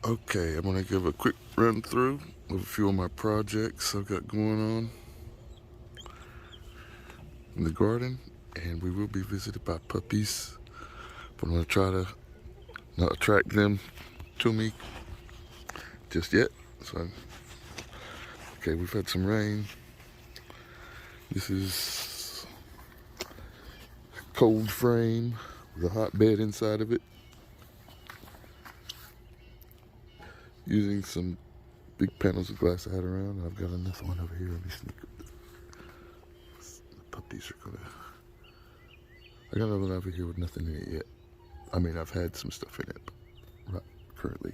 Okay, I'm gonna give a quick run through of a few of my projects I've got going on in the garden, and we will be visited by puppies, but I'm gonna try to not attract them to me just yet. Okay, we've had some rain. This is a cold frame with a hot bed inside of it, using some big panels of glass I had around. I've got another one over here. Let me sneak up. The puppies are gonna. I got another one over here with nothing in it yet. I mean, I've had some stuff in it, but right currently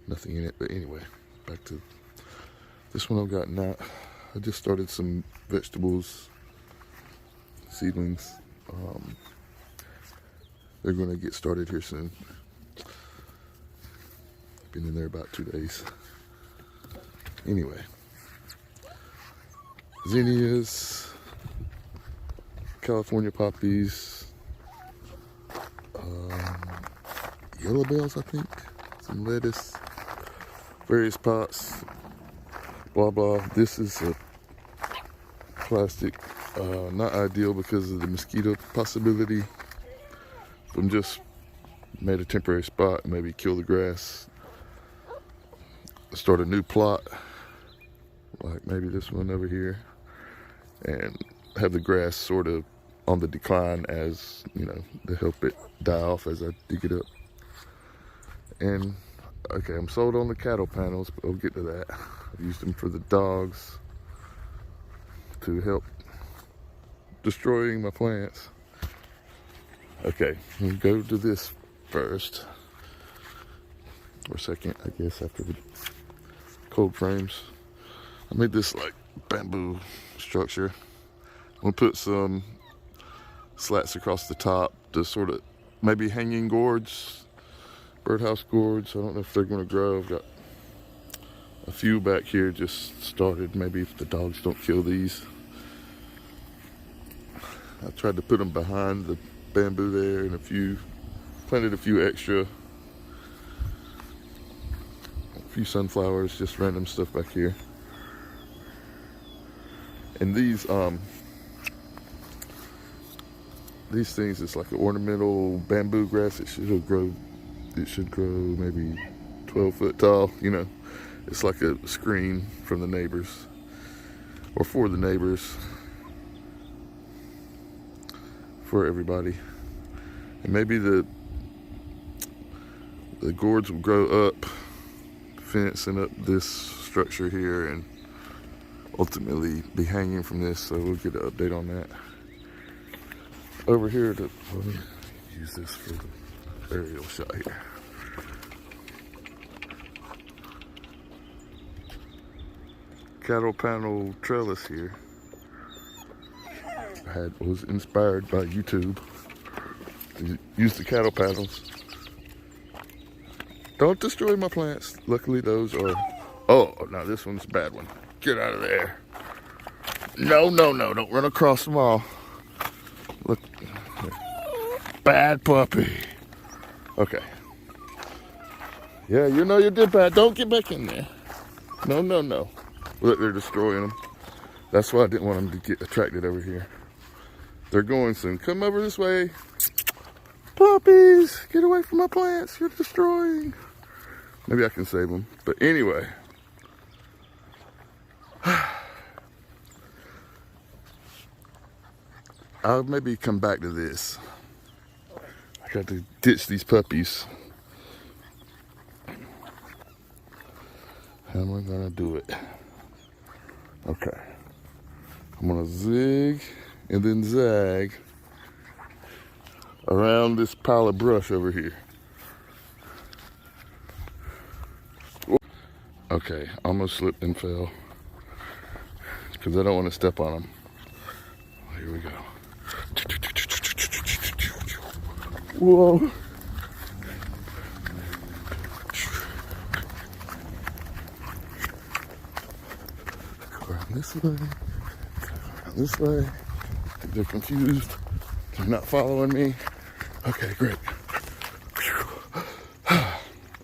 nothing in it. But anyway, back to this one I've got now. I just started some vegetables, seedlings. They're gonna get started here soon. Been in there about 2 days. Anyway, zinnias, California poppies, yellow bells, I think, some lettuce, various pots, blah blah. This is a plastic, not ideal because of the mosquito possibility. I'm just made a temporary spot and maybe kill the grass, start a new plot, like maybe this one over here, and have the grass sort of on the decline, as you know, to help it die off as I dig it up. And okay, I'm sold on the cattle panels, but I'll get to that. I've used them for the dogs to help destroying my plants. Okay, we'll go to this first, or second, I guess, after the cold frames. I made this like bamboo structure. I'm gonna put some slats across the top to sort of maybe hanging gourds, birdhouse gourds. I don't know if they're gonna grow. I've got a few back here just started. Maybe if the dogs don't kill these. I tried to put them behind the bamboo there, and planted a few extra, a few sunflowers, just random stuff back here. And these things, it's like an ornamental bamboo grass. It should grow maybe 12 foot tall. You know, it's like a screen from the neighbors, or for the neighbors, for everybody. And maybe the gourds will grow up, fencing up this structure here, and ultimately be hanging from this. So we'll get an update on that. Over here, let me use this for the aerial shot here. Cattle panel trellis here. Was inspired by YouTube. Use the cattle panels. Don't destroy my plants. Luckily those are, oh, now this one's a bad one. Get out of there. No, don't run across them all. Look, bad puppy. Okay. Yeah, you know you did bad. Don't get back in there. No. Look, they're destroying them. That's why I didn't want them to get attracted over here. They're going soon. Come over this way. Puppies, get away from my plants. You're destroying. Maybe I can save them. But anyway. I'll maybe come back to this. I got to ditch these puppies. How am I gonna do it? Okay. I'm gonna zig and then zag around this pile of brush over here. Okay, almost slipped and fell because I don't want to step on them. Here we go. Whoa. Go around this way. Go around this way. They're confused. They're not following me. Okay, great.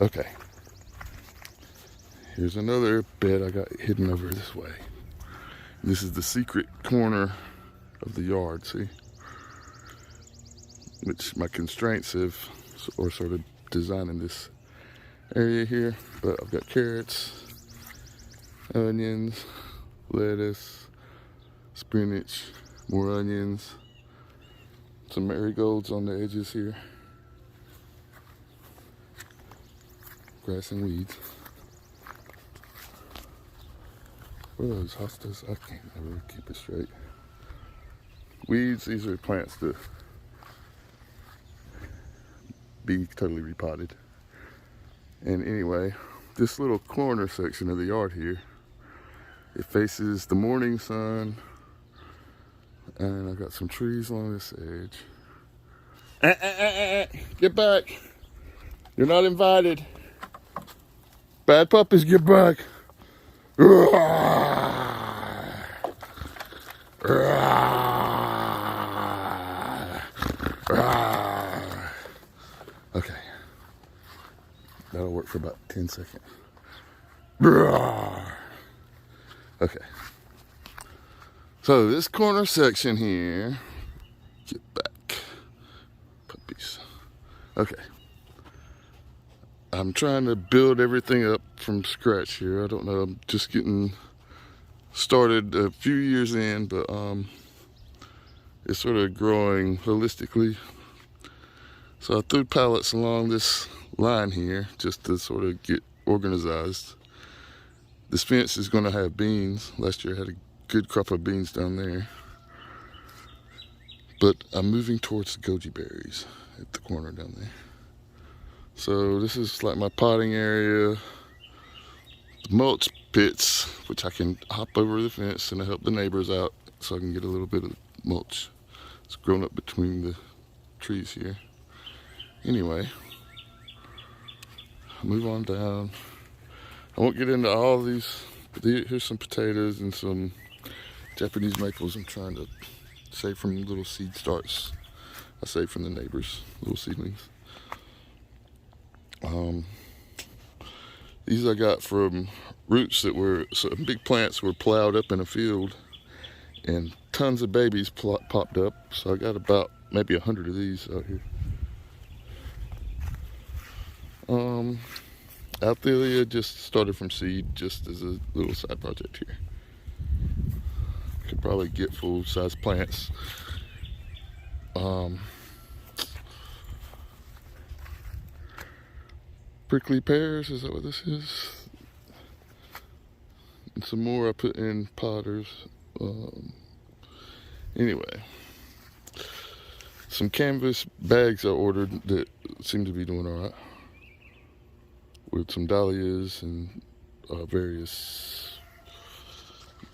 Okay. Here's another bed I got hidden over this way. This is the secret corner of the yard, see? Which my constraints have, or sort of designing this area here. But I've got carrots, onions, lettuce, spinach, more onions, some marigolds on the edges here, grass and weeds. What are those hostas? I can't ever keep it straight. Weeds, these are plants to be totally repotted. And anyway, this little corner section of the yard here, it faces the morning sun, and I got some trees along this edge. Get back! You're not invited. Bad puppies, get back! Okay. That'll work for about 10 seconds. Okay. So this corner section here, get back, puppies. Okay. I'm trying to build everything up from scratch here. I don't know, I'm just getting started a few years in, but it's sort of growing holistically. So I threw pallets along this line here just to sort of get organized. This fence is going to have beans. Last year I had a good crop of beans down there. But I'm moving towards the goji berries at the corner down there. So this is like my potting area, the mulch pits, which I can hop over the fence and help the neighbors out so I can get a little bit of mulch. It's grown up between the trees here. Anyway, move on down. I won't get into all these, but here's some potatoes and some Japanese maples I'm trying to save from little seed starts. I saved from the neighbors, little seedlings. These I got from roots that were, some big plants were plowed up in a field and tons of babies popped up. So I got about maybe 100 of these out here. Althelia just started from seed, just as a little side project here. Could probably get full-size plants. Prickly pears, is that what this is? And some more I put in potters. Anyway, some canvas bags I ordered that seem to be doing all right, with some dahlias and various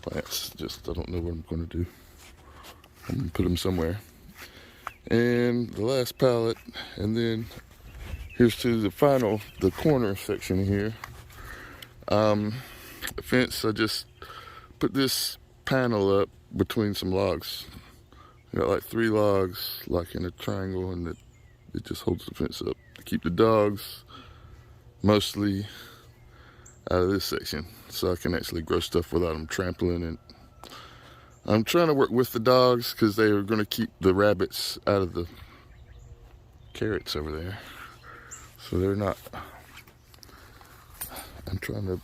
plants. Just, I don't know what I'm going to do. I'm going to put them somewhere. And the last pallet, and then here's to the final, the corner section here. The fence, I just put this panel up between some logs. I got like 3 logs, like in a triangle, and it just holds the fence up to keep the dogs mostly out of this section, so I can actually grow stuff without them trampling it. I'm trying to work with the dogs because they are going to keep the rabbits out of the carrots over there, so they're not. I'm trying to,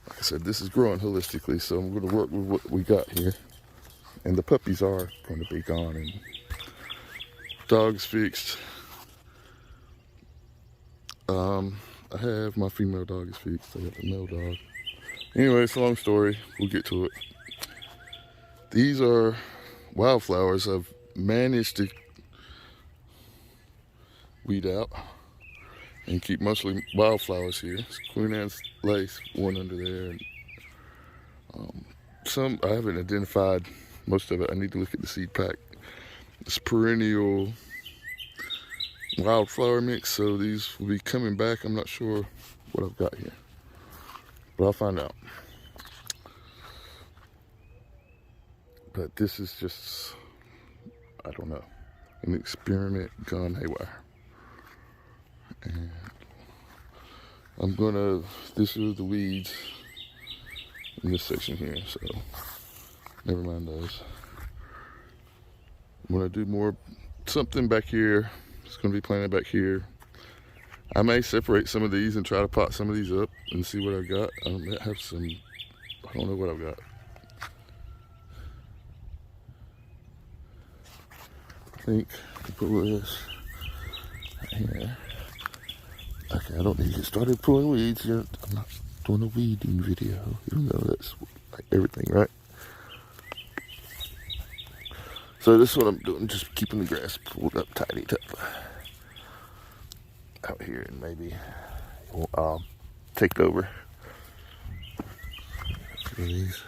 like I said, this is growing holistically, so I'm going to work with what we got here, and the puppies are going to be gone and dogs fixed. I have my female dog is fixed. I got the male dog. Anyway, it's a long story. We'll get to it. These are wildflowers I've managed to weed out and keep mostly wildflowers here. It's Queen Anne's lace, one under there. And, some I haven't identified most of it. I need to look at the seed pack. It's perennial wildflower mix, so these will be coming back. I'm not sure what I've got here, but I'll find out. But this is just, I don't know, an experiment gone haywire. And This is the weeds in this section here, so never mind those. I'm gonna do something back here. It's gonna be planted back here. I may separate some of these and try to pot some of these up and see what I've got. I might have some, I don't know what I've got. I think I put this here. Okay, I don't need to get started pulling weeds yet. I'm not doing a weeding video, even though that's like everything, right? So this is what I'm doing, just keeping the grass pulled up, tidied up out here, and maybe I'll take over. These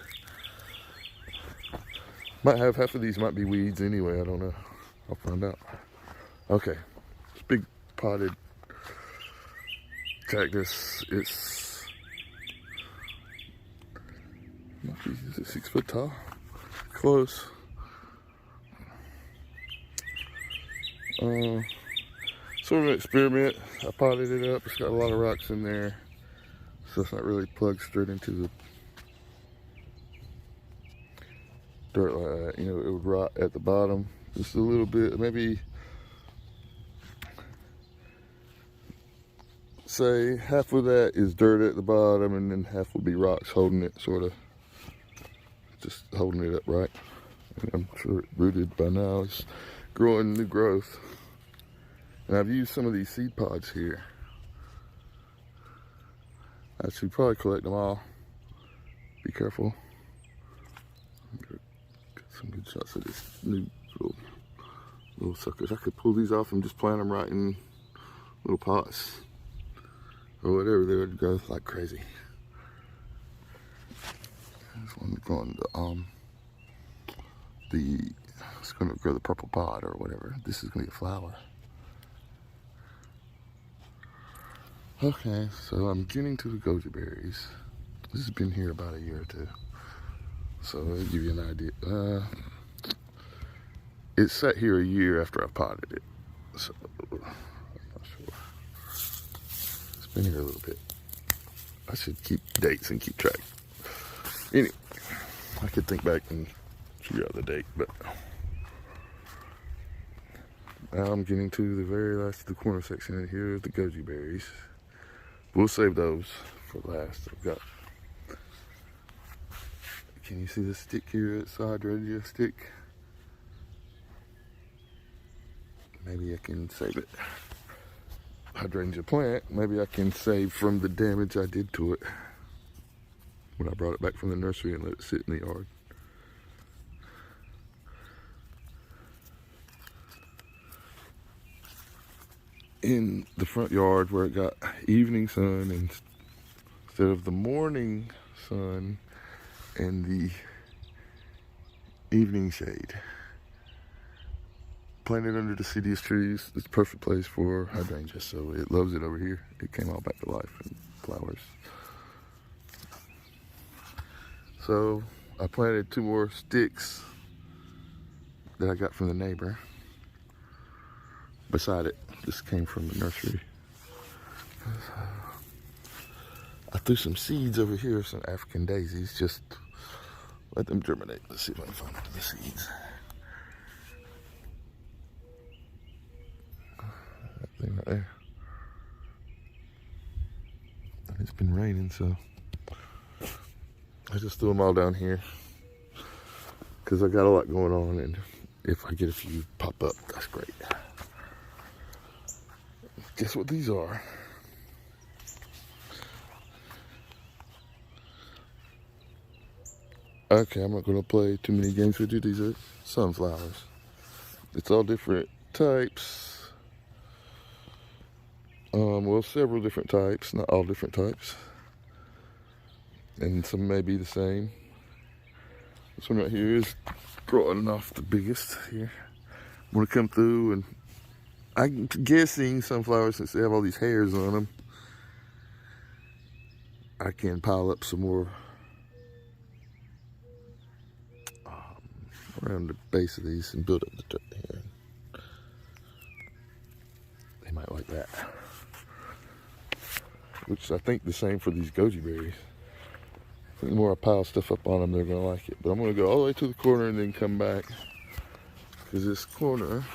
might have half of these might be weeds anyway. I don't know. I'll find out. Okay, this big potted cactus. Is it 6 foot tall? Close. Sort of an experiment. I potted it up. It's got a lot of rocks in there, so it's not really plugged straight into the dirt like that. You know, it would rot at the bottom just a little bit. Maybe say half of that is dirt at the bottom, and then half will be rocks holding it, sort of just holding it upright. And I'm sure it's rooted by now. It's growing new growth. And I've used some of these seed pods here. I should probably collect them all. Be careful. Get some good shots of this new little suckers. I could pull these off and just plant them right in little pots or whatever. They would grow like crazy. This one's going it's going to grow the purple pod or whatever. This is going to be a flower. Okay, so I'm getting to the goji berries. This has been here about a year or two, so it'll give you an idea. It sat here a year after I potted it, so I'm not sure. It's been here a little bit. I should keep dates and keep track. Anyway, I could think back and figure out the date, but now I'm getting to the very last of the corner section, and here are the goji berries. We'll save those for last. I've got, can you see the stick here? It's a hydrangea stick. Maybe I can save it. Hydrangea plant, maybe I can save from the damage I did to it when I brought it back from the nursery and let it sit in the yard. In the front yard where it got evening sun instead of the morning sun and the evening shade. Planted under deciduous trees. It's a perfect place for hydrangea, so it loves it over here. It came all back to life and flowers. So I planted 2 more sticks that I got from the neighbor beside it. This came from the nursery. I threw some seeds over here, some African daisies, just let them germinate. Let's see if I can find the seeds. That thing right there. And it's been raining, so I just threw them all down here because I got a lot going on, and if I get a few pop up, that's great. Guess what these are? Okay, I'm not going to play too many games with you. These are sunflowers. It's all different types. Well, several different types, not all different types. And some may be the same. This one right here is growing off the biggest here. I'm going to come through, and I'm guessing sunflowers, since they have all these hairs on them, I can pile up some more around the base of these and build up the dirt here. They might like that. which I think the same for these goji berries. I think the more I pile stuff up on them, they're gonna like it. But I'm gonna go all the way to the corner and then come back, because this corner,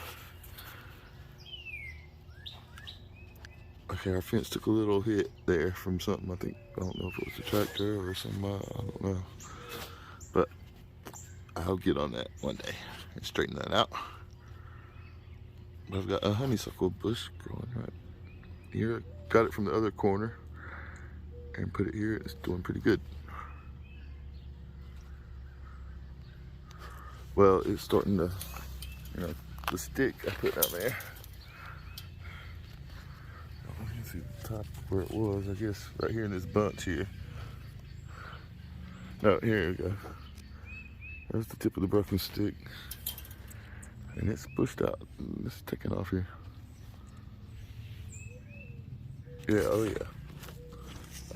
okay, our fence took a little hit there from something. I don't know if it was a tractor or something, I don't know. But I'll get on that one day and straighten that out. But I've got a honeysuckle bush growing right here. Got it from the other corner and put it here. It's doing pretty good. Well, it's starting to, the stick I put down there. You can see the top where it was, I guess, right here in this bunch here. No, here we go. There's the tip of the broken stick. And it's pushed out. It's taking off here. Yeah, oh yeah.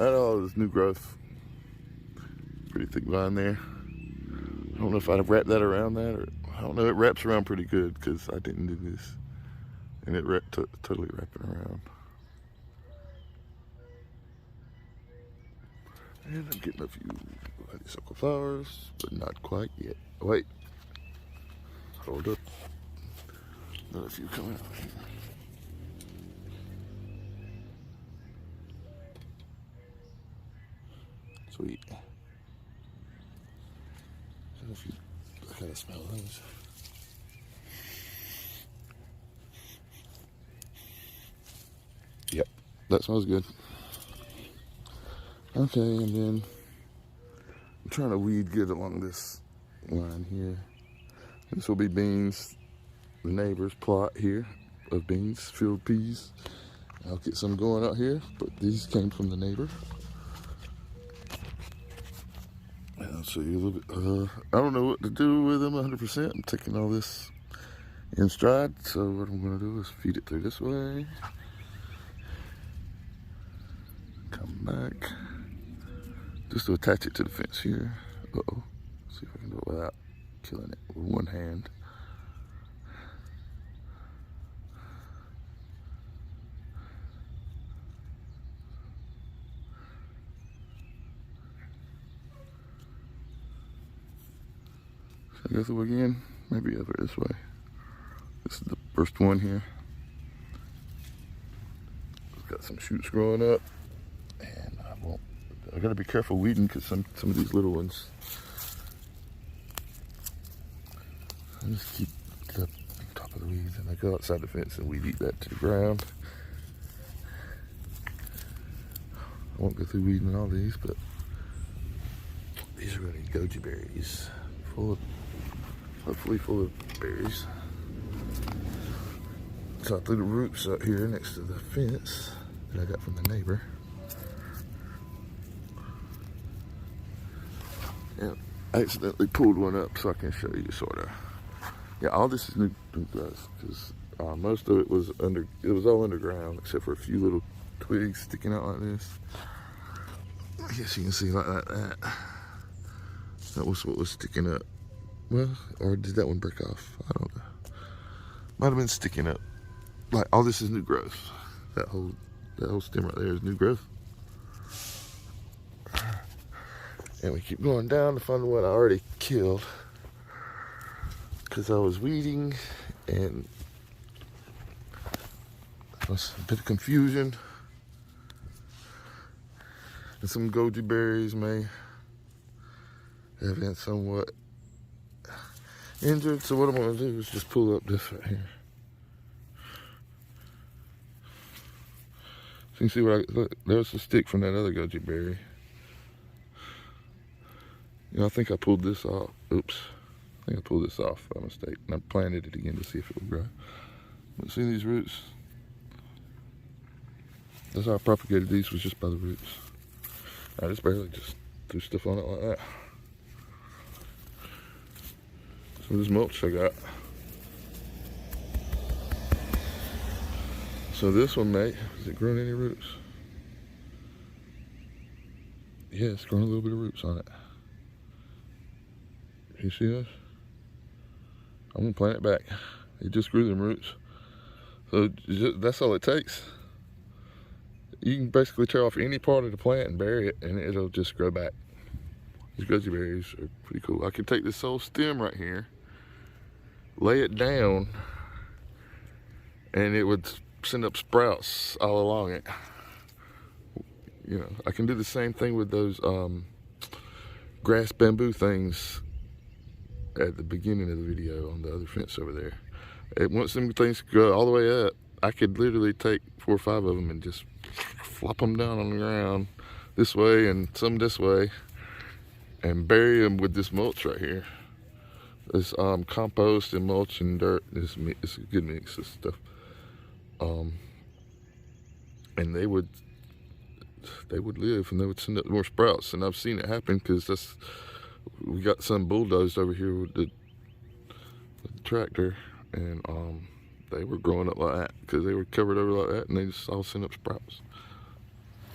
I know this new growth. Pretty thick vine there. I don't know if I'd wrap that around that, or I don't know. It wraps around pretty good because I didn't do this, and it totally wrapping around. And I'm getting a few honeysuckle flowers, but not quite yet. Wait, hold up. Another few coming out here. Sweet. I gotta smell those. Yep, that smells good. Okay, and then I'm trying to weed good along this line here. This will be beans, the neighbor's plot here of beans, field peas. I'll get some going out here, but these came from the neighbor. And I'll show you a little bit. I don't know what to do with them 100%. I'm taking all this in stride. So what I'm gonna do is feed it through this way. Come back. Just to attach it to the fence here. Uh-oh. See if I can do it without killing it with one hand. Should I go through again? Maybe over this way. This is the first one here. It's got some shoots growing up, and I gotta be careful weeding because some of these little ones. I just keep it up on top of the weeds, and I go outside the fence and weed eat that to the ground. I won't go through weeding all these, but these are really goji berries, hopefully full of berries. So I threw the roots up here next to the fence that I got from the neighbor. And I accidentally pulled one up so I can show you sort of. Yeah, all this is new grass because most of it was all underground except for a few little twigs sticking out like this. I guess you can see like that. That was what was sticking up. Well, or did that one break off? I don't know. Might have been sticking up. Like all this is new growth. That whole stem right there is new growth. And we keep going down to find the one I already killed because I was weeding and there was a bit of confusion. And some goji berries may have been somewhat injured. So what I'm gonna do is just pull up this right here. So you can see look, there's a stick from that other goji berry. I think I pulled this off. Oops. I think I pulled this off by mistake. And I planted it again to see if it would grow. But see these roots? That's how I propagated these, was just by the roots. I just barely just threw stuff on it like that. Some of this mulch I got. So this one, mate, has it grown any roots? Yeah, it's grown a little bit of roots on it. You see this? I'm gonna plant it back. It just grew them roots. So that's all it takes. You can basically tear off any part of the plant and bury it, and it'll just grow back. These goji berries are pretty cool. I could take this whole stem right here, lay it down, and it would send up sprouts all along it. You know, I can do the same thing with those grass bamboo things at the beginning of the video on the other fence over there. Once them things go all the way up, I could literally take 4 or 5 of them and just flop them down on the ground this way and some this way and bury them with this mulch right here. This compost and mulch and dirt. It's a good mix of stuff. And they would live and they would send up more sprouts. And I've seen it happen because we got some bulldozed over here with the tractor, and they were growing up like that because they were covered over like that, and they just all sent up sprouts.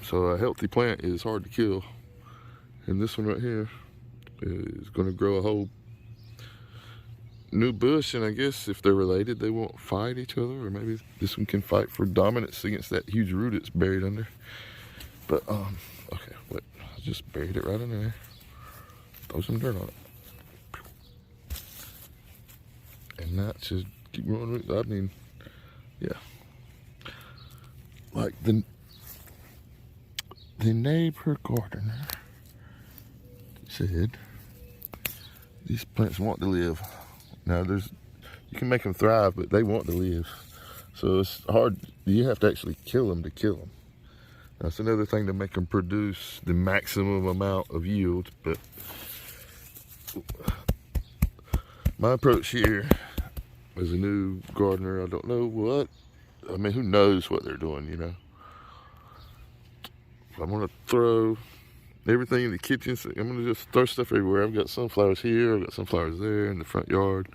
So a healthy plant is hard to kill, and this one right here is going to grow a whole new bush. And I guess if they're related, they won't fight each other, or maybe this one can fight for dominance against that huge root it's buried under. But okay, I just buried it right in there. Throw some dirt on it, and that should keep growing. I mean, yeah. Like the neighbor gardener said, these plants want to live. Now you can make them thrive, but they want to live. So it's hard. You have to actually kill them to kill them. That's another thing to make them produce the maximum amount of yield. But my approach here as a new gardener, I don't know what, I mean, who knows what they're doing, you know? I'm gonna throw everything in the kitchen. So I'm gonna just throw stuff everywhere. I've got sunflowers here, I've got sunflowers there in the front yard.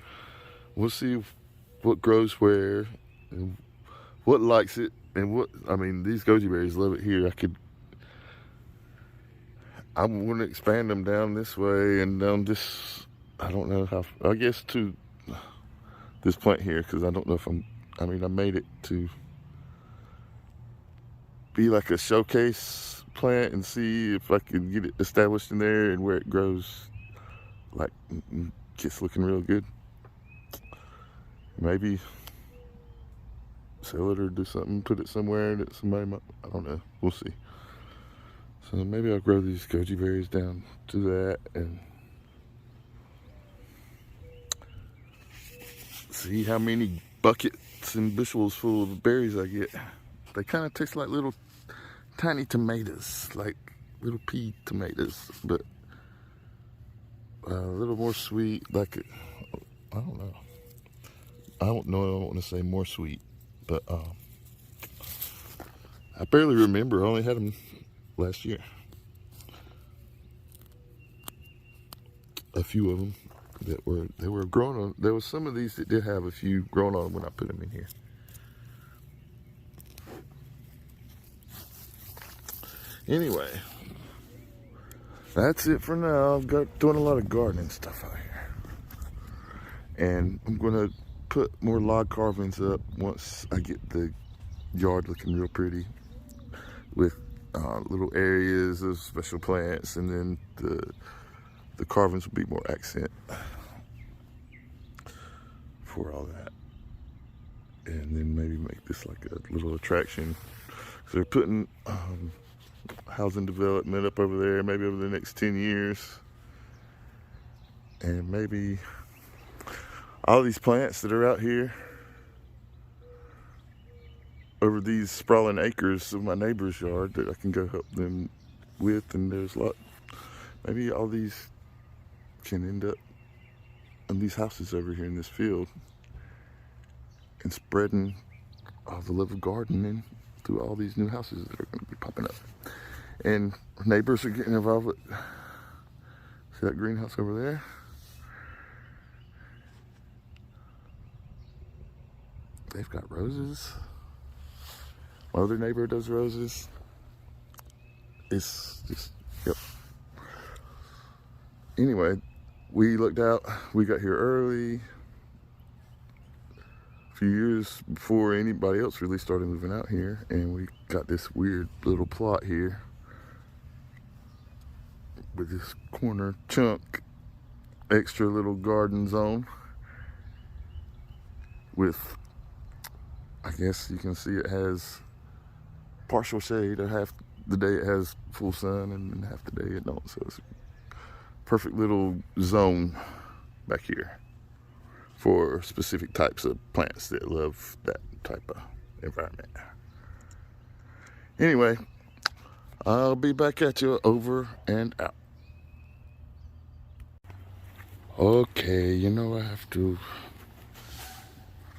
We'll see what grows where and what likes it. And I mean, these goji berries love it here. I'm going to expand them down this way and down this, I don't know how, I guess to this plant here, because I don't know if I made it to be like a showcase plant and see if I could get it established in there and where it grows, like, it's looking real good. Maybe sell it or do something, put it somewhere that somebody might, I don't know, we'll see. So maybe I'll grow these goji berries down to that and see how many buckets and bushels full of berries I get. They kind of taste like little tiny tomatoes, like little pea tomatoes, but a little more sweet, like, I don't know. I don't want to say more sweet, but I barely remember. I only had them last year. A few of them they were grown on. There was some of these that did have a few grown on when I put them in here. Anyway, that's it for now. I've got doing a lot of gardening stuff out here, and I'm gonna put more log carvings up once I get the yard looking real pretty with little areas of special plants, and then the carvings will be more accent for all that. And then maybe make this like a little attraction. So they're putting housing development up over there, maybe over the next 10 years. And maybe all these plants that are out here over these sprawling acres of my neighbor's yard that I can go help them with, and there's a lot. Maybe all these can end up in these houses over here in this field and spreading the love of gardening through all these new houses that are going to be popping up. And neighbors are getting involved with, see that greenhouse over there? They've got roses. My other neighbor does roses. It's just, yep. Anyway, we looked out. We got here early. few years before anybody else really started moving out here, and we got this weird little plot here with this corner chunk, extra little garden zone with, I guess you can see it has partial shade, or half the day it has full sun and half the day it don't. So it's a perfect little zone back here for specific types of plants that love that type of environment. Anyway, I'll be back at you. Over and out. Okay, you know, I have to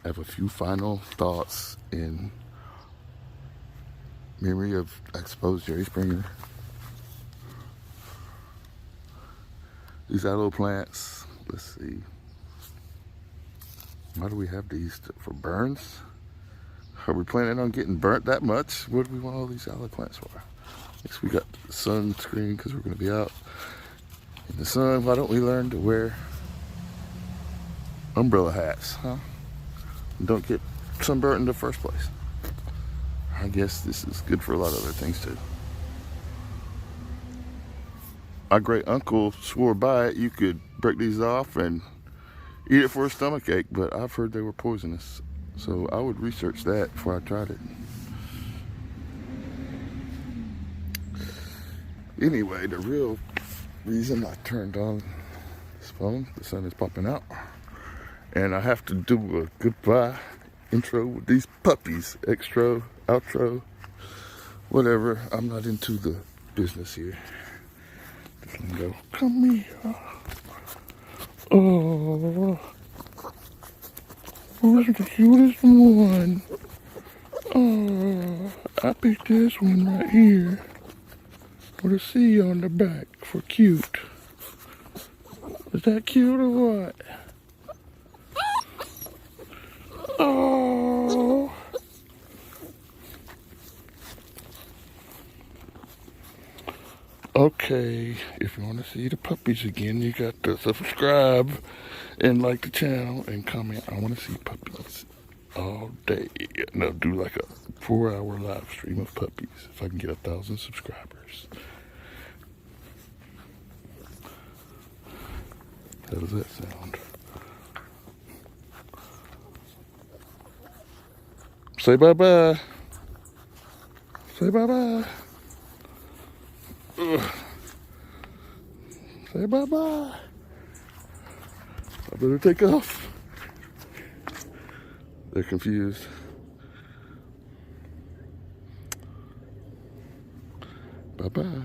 have a few final thoughts in memory of, I suppose, Jerry Springer. These aloe plants, let's see. Why do we have these? For burns? Are we planning on getting burnt that much? What do we want all these aloe plants for? Next we got sunscreen because we're going to be out in the sun. Why don't we learn to wear umbrella hats, huh? And don't get sunburnt in the first place. I guess this is good for a lot of other things too. My great uncle swore by it. You could break these off and eat it for a stomach ache, but I've heard they were poisonous. So I would research that before I tried it. Anyway, the real reason I turned on this phone, the sun is popping out, and I have to do a goodbye intro with these puppies. Extro, outro, whatever. I'm not into the business here. Just let them go. Come here. Oh, who's the cutest one? Oh, I picked this one right here with a C on the back for cute. Is that cute or what? Oh. Okay, if you want to see the puppies again, you got to subscribe and like the channel and comment. I want to see puppies all day. No, do like a 4-hour live stream of puppies if I can get 1,000 subscribers. How does that sound? Say bye-bye. Say bye-bye. Say bye-bye. I better take off. They're confused. Bye-bye.